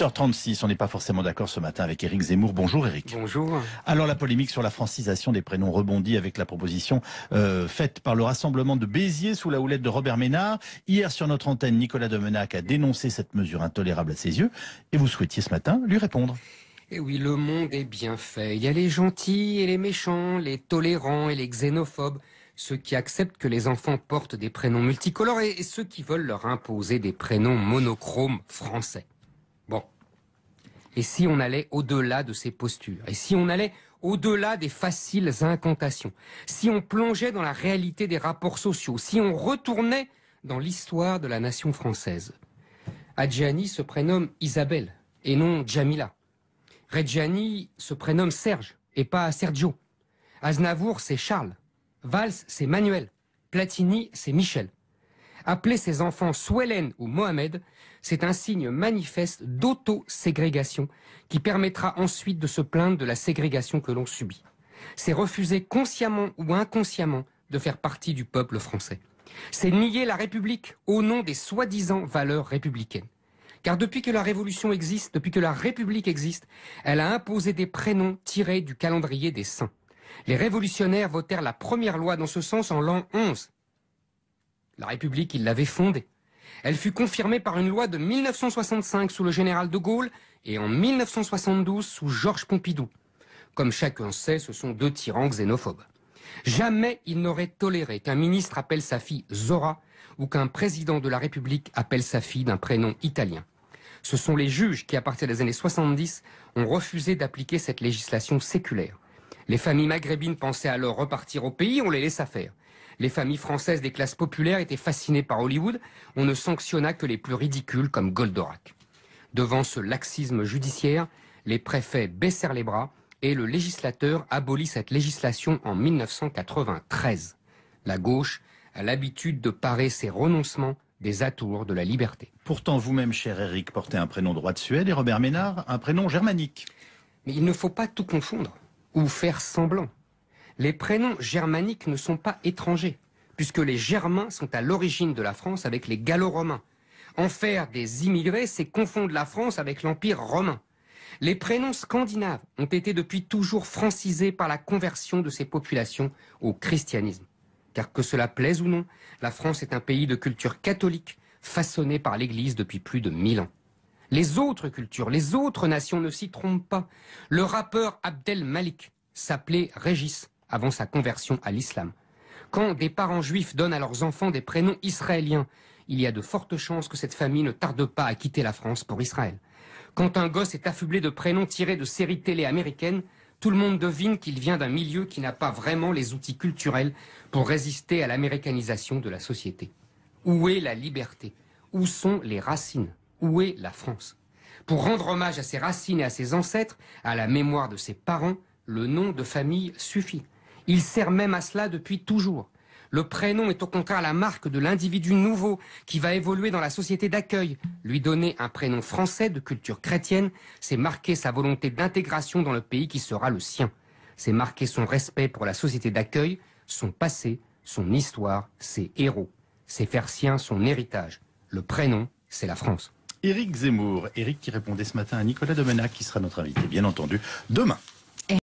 8h36, on n'est pas forcément d'accord ce matin avec Éric Zemmour. Bonjour Éric. Bonjour. Alors la polémique sur la francisation des prénoms rebondit avec la proposition faite par le rassemblement de Béziers sous la houlette de Robert Ménard. Hier sur notre antenne, Nicolas Domenach a dénoncé cette mesure intolérable à ses yeux et vous souhaitiez ce matin lui répondre. Eh oui, le monde est bien fait. Il y a les gentils et les méchants, les tolérants et les xénophobes, ceux qui acceptent que les enfants portent des prénoms multicolores et ceux qui veulent leur imposer des prénoms monochromes français. Bon. Et si on allait au-delà de ces postures? Et si on allait au-delà des faciles incantations? Si on plongeait dans la réalité des rapports sociaux? Si on retournait dans l'histoire de la nation française? Adjani se prénomme Isabelle et non Jamila. Reggiani se prénomme Serge et pas Sergio. Aznavour, c'est Charles. Valls, c'est Manuel. Platini, c'est Michel. Appeler ses enfants Souelen ou Mohamed, c'est un signe manifeste d'auto-ségrégation qui permettra ensuite de se plaindre de la ségrégation que l'on subit. C'est refuser consciemment ou inconsciemment de faire partie du peuple français. C'est nier la République au nom des soi-disant valeurs républicaines. Car depuis que la Révolution existe, depuis que la République existe, elle a imposé des prénoms tirés du calendrier des saints. Les révolutionnaires votèrent la première loi dans ce sens en l'an 11. La République, ils l'avaient fondée. Elle fut confirmée par une loi de 1965 sous le général de Gaulle et en 1972 sous Georges Pompidou. Comme chacun sait, ce sont deux tyrans xénophobes. Jamais ils n'auraient toléré qu'un ministre appelle sa fille Zora ou qu'un président de la République appelle sa fille d'un prénom italien. Ce sont les juges qui, à partir des années 70, ont refusé d'appliquer cette législation séculaire. Les familles maghrébines pensaient alors repartir au pays, on les laissa faire. Les familles françaises des classes populaires étaient fascinées par Hollywood, on ne sanctionna que les plus ridicules comme Goldorak. Devant ce laxisme judiciaire, les préfets baissèrent les bras et le législateur abolit cette législation en 1993. La gauche a l'habitude de parer ses renoncements des atours de la liberté. Pourtant, vous-même, cher Éric, portez un prénom droit de Suède et Robert Ménard, un prénom germanique. Mais il ne faut pas tout confondre ou faire semblant. Les prénoms germaniques ne sont pas étrangers, puisque les Germains sont à l'origine de la France avec les Gallo-Romains. En faire des immigrés, c'est confondre la France avec l'Empire romain. Les prénoms scandinaves ont été depuis toujours francisés par la conversion de ces populations au christianisme. Car que cela plaise ou non, la France est un pays de culture catholique, façonné par l'Église depuis plus de 1000 ans. Les autres cultures, les autres nations ne s'y trompent pas. Le rappeur Abdel Malik s'appelait Régis avant sa conversion à l'islam. Quand des parents juifs donnent à leurs enfants des prénoms israéliens, il y a de fortes chances que cette famille ne tarde pas à quitter la France pour Israël. Quand un gosse est affublé de prénoms tirés de séries télé américaines, tout le monde devine qu'il vient d'un milieu qui n'a pas vraiment les outils culturels pour résister à l'américanisation de la société. Où est la liberté? Où sont les racines? Où est la France? Pour rendre hommage à ses racines et à ses ancêtres, à la mémoire de ses parents, le nom de famille suffit. Il sert même à cela depuis toujours. Le prénom est au contraire la marque de l'individu nouveau qui va évoluer dans la société d'accueil. Lui donner un prénom français de culture chrétienne, c'est marquer sa volonté d'intégration dans le pays qui sera le sien. C'est marquer son respect pour la société d'accueil, son passé, son histoire, ses héros. C'est faire sien son héritage. Le prénom, c'est la France. Éric Zemmour, Éric qui répondait ce matin à Nicolas Domenach qui sera notre invité, bien entendu, demain.